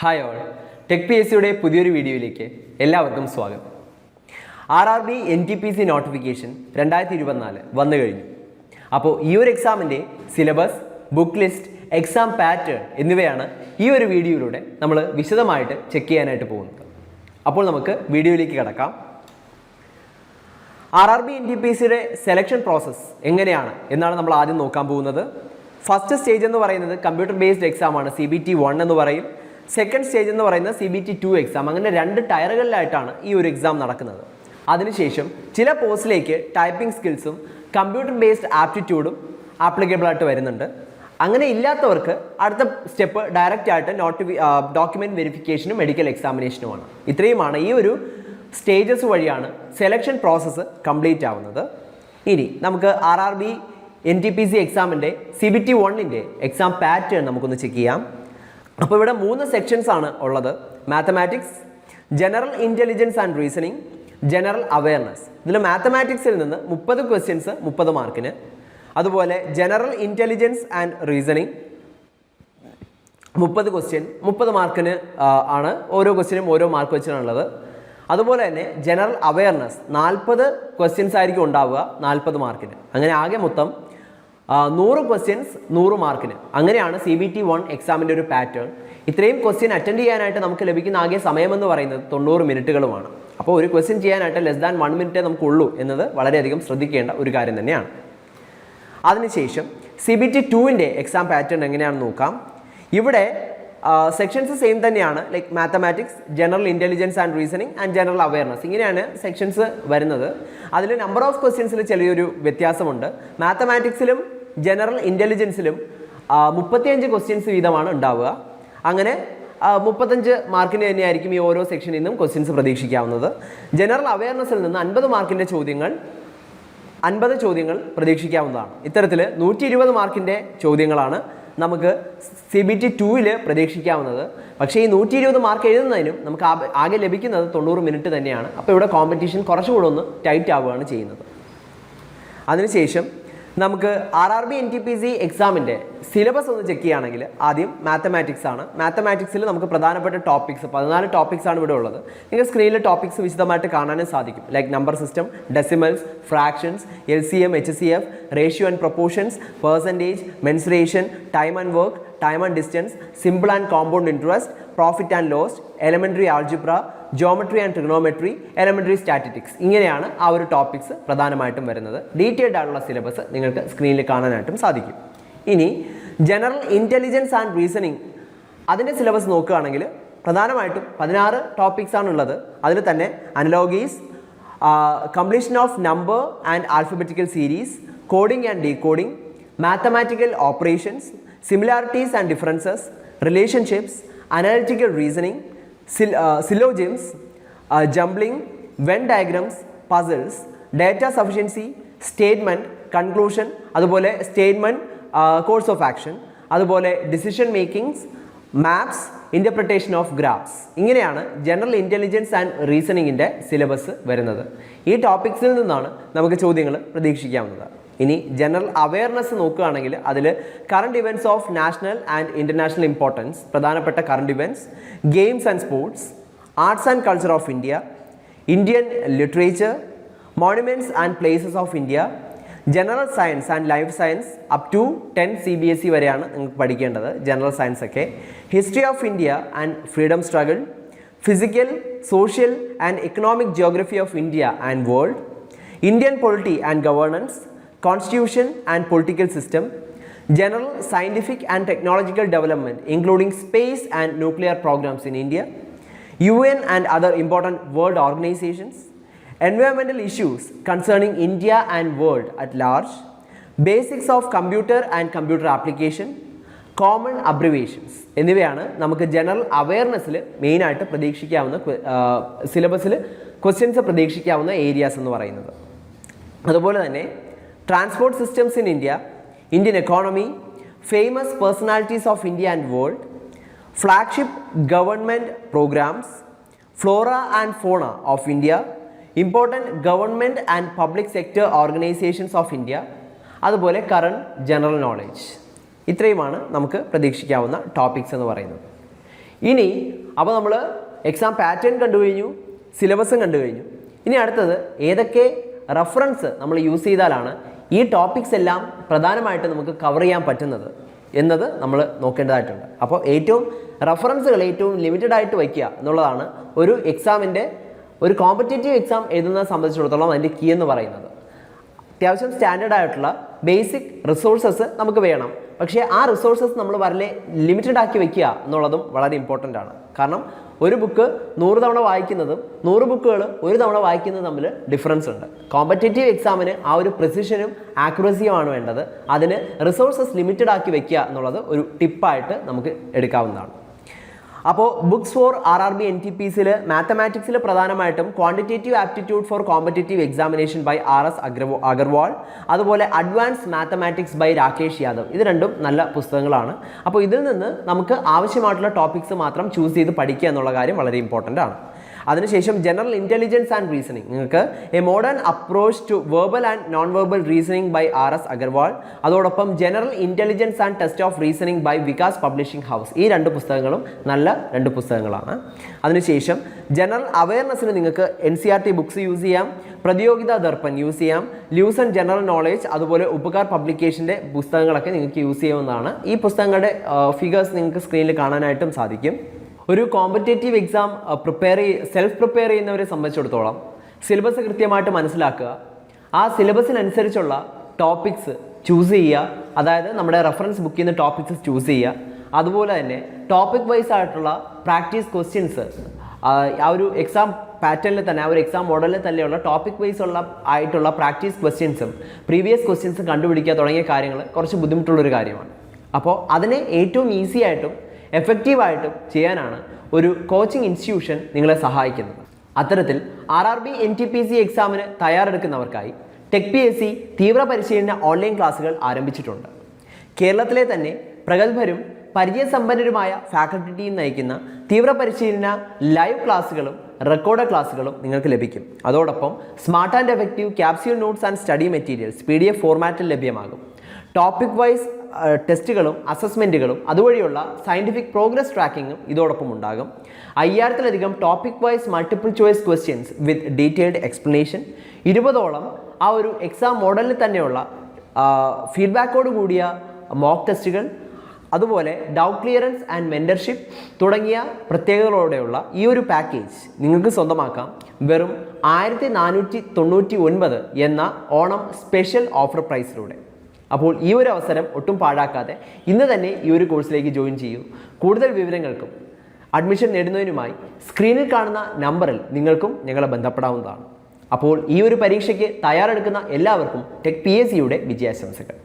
Hi all, tech P S സിയുടെ പുതിയൊരു വീഡിയോയിലേക്ക് എല്ലാവർക്കും സ്വാഗതം. RRB NTPC നോട്ടിഫിക്കേഷൻ 2024 വന്നു കഴിഞ്ഞു. അപ്പോൾ ഈ ഒരു എക്സാമിൻ്റെ syllabus, book list, exam pattern എന്നിവയാണ് ഈ ഒരു വീഡിയോയിലൂടെ നമ്മൾ വിശദമായിട്ട് ചെക്ക് ചെയ്യാനായിട്ട് പോകുന്നത്. അപ്പോൾ നമുക്ക് വീഡിയോയിലേക്ക് കടക്കാം. RRB NTPCയുടെ സെലക്ഷൻ പ്രോസസ്സ് എങ്ങനെയാണ് എന്നാണ് നമ്മൾ ആദ്യം നോക്കാൻ പോകുന്നത്. ഫസ്റ്റ് സ്റ്റേജ് എന്ന് പറയുന്നത് കമ്പ്യൂട്ടർ ബേസ്ഡ് എക്സാം ആണ്, CBT 1 എന്ന് പറയും. സെക്കൻഡ് സ്റ്റേജ് എന്ന് പറയുന്നത് CBT 2 എക്സാം. അങ്ങനെ രണ്ട് ടയറുകളിലായിട്ടാണ് ഈ ഒരു എക്സാം നടക്കുന്നത്. അതിനുശേഷം ചില പോസ്റ്റിലേക്ക് ടൈപ്പിംഗ് സ്കിൽസും കമ്പ്യൂട്ടർ ബേസ്ഡ് ആപ്റ്റിറ്റ്യൂഡും ആപ്ലിക്കബിൾ ആയിട്ട് വരുന്നുണ്ട്. അങ്ങനെ ഇല്ലാത്തവർക്ക് അടുത്ത സ്റ്റെപ്പ് ഡയറക്റ്റ് ആയിട്ട് ഡോക്യുമെൻറ്റ് വെരിഫിക്കേഷനും മെഡിക്കൽ എക്സാമിനേഷനുമാണ്. ഇത്രയുമാണ് ഈ ഒരു സ്റ്റേജസ് വഴിയാണ് സെലക്ഷൻ പ്രോസസ്സ് കംപ്ലീറ്റ് ആവുന്നത്. ഇനി നമുക്ക് RRB NTPC എക്സാമിൻ്റെ CBT 1 എക്സാം പാറ്റേൺ നമുക്കൊന്ന് ചെക്ക് ചെയ്യാം. അപ്പോൾ ഇവിടെ 3 സെക്ഷൻസ് ആണ് ഉള്ളത്. Mathematics, general intelligence and reasoning, general awareness. ഇതിൽ മാത്തമാറ്റിക്സിൽ നിന്ന് 30 ക്വസ്റ്റ്യൻസ് 30 മാർക്കിന്, അതുപോലെ general intelligence and reasoning 30 question 30 മാർക്കിന് ആണ്. ഓരോ ക്വസ്റ്റ്യനും ഓരോ മാർക്ക് വെച്ചാണുള്ളത്. അതുപോലെ തന്നെ ജനറൽ അവയർനെസ് 40 ക്വസ്റ്റ്യൻസ് ആയിരിക്കും ഉണ്ടാവുക 40 മാർക്കിന്. അങ്ങനെ ആകെ മൊത്തം 100 ക്വസ്റ്റ്യൻസ് 100 മാർക്കിന്. അങ്ങനെയാണ് CBT 1 എക്സാമിൻ്റെ ഒരു പാറ്റേൺ. ഇത്രയും ക്വസ്റ്റ്യൻ അറ്റൻഡ് ചെയ്യാനായിട്ട് നമുക്ക് ലഭിക്കുന്ന ആകെ സമയമെന്ന് പറയുന്നത് 90 മിനിറ്റുകളുമാണ്. അപ്പോൾ ഒരു ക്വസ്റ്റ്യൻ ചെയ്യാനായിട്ട് ലെസ് 1 മിനിറ്റേ നമുക്കുള്ളൂ എന്നത് വളരെയധികം ശ്രദ്ധിക്കേണ്ട ഒരു കാര്യം തന്നെയാണ്. അതിനുശേഷം CBT 2 എക്സാം പാറ്റേൺ എങ്ങനെയാണെന്ന് നോക്കാം. ഇവിടെ സെക്ഷൻസ് സെയിം തന്നെയാണ്. Like mathematics, general intelligence and reasoning and general awareness, ഇങ്ങനെയാണ് സെക്ഷൻസ് വരുന്നത്. അതിൽ നമ്പർ ഓഫ് ക്വസ്റ്റ്യൻസിൽ ചെറിയൊരു വ്യത്യാസമുണ്ട്. മാത്തമാറ്റിക്സിലും ജനറൽ ഇൻ്റലിജൻസിലും 35 ക്വസ്റ്റ്യൻസ് വീതമാണ് ഉണ്ടാവുക. അങ്ങനെ 35 മാർക്കിന് തന്നെയായിരിക്കും ഈ ഓരോ സെക്ഷനിൽ നിന്നും ക്വസ്റ്റ്യൻസ് പ്രതീക്ഷിക്കാവുന്നത്. ജനറൽ അവയർനെസ്സിൽ നിന്ന് 50 മാർക്കിൻ്റെ 50 ചോദ്യങ്ങൾ പ്രതീക്ഷിക്കാവുന്നതാണ്. ഇത്തരത്തിൽ 120 മാർക്കിൻ്റെ ചോദ്യങ്ങളാണ് നമുക്ക് CBT 2 പ്രതീക്ഷിക്കാവുന്നത്. പക്ഷേ ഈ 120 മാർക്ക് എഴുതുന്നതിനും നമുക്ക് ആകെ ലഭിക്കുന്നത് 90 മിനിറ്റ് തന്നെയാണ്. അപ്പോൾ ഇവിടെ കോമ്പറ്റീഷൻ കുറച്ചുകൂടെ ഒന്ന് ടൈറ്റ് ആവുകയാണ് ചെയ്യുന്നത്. അതിനുശേഷം നമുക്ക് RRB NTPC എക്സാമിൻ്റെ സിലബസ് ഒന്ന് ചെക്ക് ചെയ്യുകയാണെങ്കിൽ ആദ്യം മാത്തമാറ്റിക്സ് ആണ്. മാത്തമാറ്റിക്സിൽ നമുക്ക് പ്രധാനപ്പെട്ട ടോപ്പിക്സ് 14 ടോപ്പിക്സ് ആണ് ഇവിടെ ഉള്ളത്. നിങ്ങൾക്ക് സ്ക്രീനിൽ ടോപ്പിക്സ് വിശദമായിട്ട് കാണാനും സാധിക്കും. Like number system, decimals, fractions, LCM, HCF, ratio and proportions, percentage, mensuration, time and work, time and distance, simple and compound interest, profit and loss, elementary algebra, geometry and trigonometry, elementary statistics. ഇങ്ങനെയാണ് ആ ഒരു topics പ്രധാനമായിട്ടും വരുന്നത്. Detailed ആയിട്ടുള്ള syllabus നിങ്ങൾക്ക് സ്ക്രീനിൽ കാണാനായിട്ടും സാധിക്കും. ഇനി ജനറൽ ഇൻ്റലിജൻസ് ആൻഡ് റീസണിങ് അതിൻ്റെ സിലബസ് നോക്കുകയാണെങ്കിൽ പ്രധാനമായിട്ടും 16 ടോപ്പിക്സ് ആണുള്ളത്. അതിൽ തന്നെ analogies, completion of number and alphabetical series, coding and decoding, mathematical operations, similarities and differences, relationships, analytical reasoning, syllogisms, jumbling, Venn diagrams, puzzles, data sufficiency, statement, conclusion, അതുപോലെ statement, course of action, അതുപോലെ decision makings, maps, interpretation of graphs. ഇങ്ങനെയാണ് general intelligence and റീസണിങ്ങിൻ്റെ syllabus വരുന്നത്. ഈ ടോപ്പിക്സിൽ നിന്നാണ് നമുക്ക് ചോദ്യങ്ങൾ പ്രതീക്ഷിക്കാവുന്നത്. ഇനി ജനറൽ അവയർനെസ് നോക്കുകയാണെങ്കിൽ അതിൽ current events of national and international importance, പ്രധാനപ്പെട്ട current events, games and sports, arts and culture of India, Indian literature, monuments and places of India, general science and life science up to 10 CBSE വരെയാണ് നിങ്ങൾക്ക് പഠിക്കേണ്ടത് general science ഒക്കെ, history of India and freedom struggle, physical, social and economic geography of India and world, Indian polity and governance, Constitution and political system, general scientific and technological development including space and nuclear programs in India, UN and other important world organizations, environmental issues concerning India and world at large, basics of computer and computer application, common abbreviations എന്നിവയാണ് നമുക്ക് general അവയർനെസ്സിൽ മെയിനായിട്ട് പ്രതീക്ഷിക്കാവുന്ന സിലബസിൽ questions പ്രതീക്ഷിക്കാവുന്ന areas എന്ന് പറയുന്നത്. അതുപോലെ തന്നെ transport systems in India, Indian economy, famous personalities of India and world, flagship government programmes, flora and fauna of India, important government and public sector organisations of India, അതുപോലെ current general knowledge. ഇത്രയുമാണ് നമുക്ക് പ്രതീക്ഷിക്കാവുന്ന topics എന്ന് പറയുന്നത്. ഇനി അപ്പോൾ നമ്മൾ exam pattern കണ്ടു കഴിഞ്ഞു, സിലബസും കണ്ടു കഴിഞ്ഞു. ഇനി അടുത്തത് ഏതൊക്കെ റെഫറൻസ് നമ്മൾ യൂസ് ചെയ്താലാണ് ഈ ടോപ്പിക്സ് എല്ലാം പ്രധാനമായിട്ട് നമുക്ക് കവർ ചെയ്യാൻ പറ്റുന്നത് എന്നത് നമ്മൾ നോക്കേണ്ടതായിട്ടുണ്ട്. അപ്പോൾ ഏറ്റവും റെഫറൻസുകൾ ഏറ്റവും ലിമിറ്റഡ് ആയിട്ട് വയ്ക്കുക എന്നുള്ളതാണ് ഒരു എക്സാമിൻ്റെ ഒരു കോമ്പറ്റേറ്റീവ് എക്സാം എഴുതുന്നതിനെ സംബന്ധിച്ചിടത്തോളം അതിൻ്റെ കീ എന്ന് പറയുന്നത്. അത്യാവശ്യം സ്റ്റാൻഡേർഡ് ആയിട്ടുള്ള ബേസിക് റിസോഴ്സസ് നമുക്ക് വേണം. പക്ഷേ ആ റിസോഴ്സസ് നമ്മൾ വളരെ ലിമിറ്റഡ് ആക്കി വയ്ക്കുക എന്നുള്ളതും വളരെ ഇമ്പോർട്ടൻ്റ് ആണ്. കാരണം ഒരു ബുക്ക് 100 തവണ വായിക്കുന്നതും 100 ബുക്കുകൾ ഒരു തവണ വായിക്കുന്നതും തമ്മിൽ ഡിഫറൻസ് ഉണ്ട്. കോമ്പറ്റേറ്റീവ് എക്സാമിന് ആ ഒരു പ്രിസിഷനും ആക്യുറസിയുമാണ് വേണ്ടത്. അതിന് റിസോഴ്സസ് ലിമിറ്റഡ് ആക്കി വയ്ക്കുക എന്നുള്ളത് ഒരു ടിപ്പായിട്ട് നമുക്ക് എടുക്കാവുന്നതാണ്. അപ്പോൾ ബുക്സ് ഫോർ RRB NTPCയിൽ മാത്തമാറ്റിക്സിൽ പ്രധാനമായിട്ടും quantitative aptitude for competitive examination by RS Agarwal, അതുപോലെ advance mathematics by Rakesh Yadav, ഇത് രണ്ടും നല്ല പുസ്തകങ്ങളാണ്. അപ്പോൾ ഇതിൽ നിന്ന് നമുക്ക് ആവശ്യമായിട്ടുള്ള ടോപ്പിക്സ് മാത്രം ചൂസ് ചെയ്ത് പഠിക്കുക എന്നുള്ള കാര്യം വളരെ ഇമ്പോർട്ടൻ്റ് ആണ്. അതിനുശേഷം ജനറൽ ഇൻ്റലിജൻസ് ആൻഡ് റീസണിങ്, നിങ്ങൾക്ക് a modern approach to verbal and non verbal reasoning by RS Agarwal, അതോടൊപ്പം general intelligence and test of reasoning by Vikas publishing house. ഈ 2 പുസ്തകങ്ങളും നല്ല 2 പുസ്തകങ്ങളാണ്. അതിനുശേഷം ജനറൽ അവയർനെസ്സിന് നിങ്ങൾക്ക് NCERT ബുക്സ് യൂസ് ചെയ്യാം, പ്രതിയോഗിത ദർപ്പൺ യൂസ് ചെയ്യാം, ലൂസൺ ജനറൽ നോളേജ്, അതുപോലെ ഉപകാർ പബ്ലിക്കേഷൻ്റെ പുസ്തകങ്ങളൊക്കെ നിങ്ങൾക്ക് യൂസ് ചെയ്യാവുന്നതാണ്. ഈ പുസ്തകങ്ങളുടെ ഫിഗേഴ്സ് നിങ്ങൾക്ക് സ്ക്രീനിൽ കാണാനായിട്ടും സാധിക്കും. ഒരു കോമ്പറ്റേറ്റീവ് എക്സാം സെൽഫ് പ്രിപ്പയർ ചെയ്യുന്നവരെ സംബന്ധിച്ചിടത്തോളം സിലബസ് കൃത്യമായിട്ട് മനസ്സിലാക്കുക, ആ സിലബസിനനുസരിച്ചുള്ള ടോപ്പിക്സ് ചൂസ് ചെയ്യുക, അതായത് നമ്മുടെ റെഫറൻസ് ബുക്കിൽ നിന്ന് ടോപ്പിക്സ് ചൂസ് ചെയ്യുക. അതുപോലെ തന്നെ ടോപ്പിക് വൈസ് ആയിട്ടുള്ള പ്രാക്ടീസ് ക്വസ്റ്റ്യൻസ് ആ ഒരു എക്സാം പാറ്റേണിൽ തന്നെ, ആ ഒരു എക്സാം മോഡലിൽ തന്നെയുള്ള ടോപ്പിക് വൈസ് ആയിട്ടുള്ള പ്രാക്ടീസ് ക്വസ്റ്റ്യൻസും പ്രീവിയസ് ക്വസ്റ്റ്യൻസും കണ്ടുപിടിക്കുക തുടങ്ങിയ കാര്യങ്ങൾ കുറച്ച് ബുദ്ധിമുട്ടുള്ളൊരു കാര്യമാണ്. അപ്പോൾ അതിനെ ഏറ്റവും ഈസി ആയിട്ടും എഫക്റ്റീവായിട്ടും ചെയ്യാനാണ് ഒരു കോച്ചിങ് ഇൻസ്റ്റിറ്റ്യൂഷൻ നിങ്ങളെ സഹായിക്കുന്നത്. അത്തരത്തിൽ RRB NTPC എക്സാമിന് തയ്യാറെടുക്കുന്നവർക്കായി ടെക് PSC തീവ്ര പരിശീലന ഓൺലൈൻ ക്ലാസ്സുകൾ ആരംഭിച്ചിട്ടുണ്ട്. കേരളത്തിലെ തന്നെ പ്രഗത്ഭരും പരിചയസമ്പന്നരുമായ ഫാക്കൽറ്റി ടീം നയിക്കുന്ന തീവ്ര പരിശീലന ലൈവ് ക്ലാസ്സുകളും റെക്കോർഡ് ക്ലാസ്സുകളും നിങ്ങൾക്ക് ലഭിക്കും. അതോടൊപ്പം smart and effective capsule notes and study materials PDF ഫോർമാറ്റിൽ ലഭ്യമാകും. ടോപ്പിക് വൈസ് ടെസ്റ്റുകളും അസസ്മെൻറ്റുകളും അതുവഴിയുള്ള സയൻറ്റിഫിക് പ്രോഗ്രസ് ട്രാക്കിങ്ങും ഇതോടൊപ്പം ഉണ്ടാകും. 5000-ലധികം topic wise multiple choice questions with detailed explanation, 20ഓളം ആ ഒരു എക്സാം മോഡലിൽ തന്നെയുള്ള ഫീഡ്ബാക്കോട് കൂടിയ മോക്ക് ടെസ്റ്റുകൾ, അതുപോലെ ഡൗട്ട് ക്ലിയറൻസ് ആൻഡ് മെൻറ്റർഷിപ്പ് തുടങ്ങിയ പ്രത്യേകതകളോടെയുള്ള ഈ ഒരു പാക്കേജ് നിങ്ങൾക്ക് സ്വന്തമാക്കാം വെറും 1499 എന്ന ഓണം സ്പെഷ്യൽ ഓഫർ പ്രൈസിലൂടെ. അപ്പോൾ ഈ ഒരു അവസരം ഒട്ടും പാഴാക്കാതെ ഇന്ന് തന്നെ ഈ ഒരു കോഴ്സിലേക്ക് ജോയിൻ ചെയ്യൂ. കൂടുതൽ വിവരങ്ങൾക്കും അഡ്മിഷൻ നേടുന്നതിനുമായി സ്ക്രീനിൽ കാണുന്ന നമ്പറിൽ നിങ്ങൾക്കും ഞങ്ങളെ ബന്ധപ്പെടാവുന്നതാണ്. അപ്പോൾ ഈ ഒരു പരീക്ഷയ്ക്ക് തയ്യാറെടുക്കുന്ന എല്ലാവർക്കും ടെക് PSCയുടെ വിജയാശംസകൾ.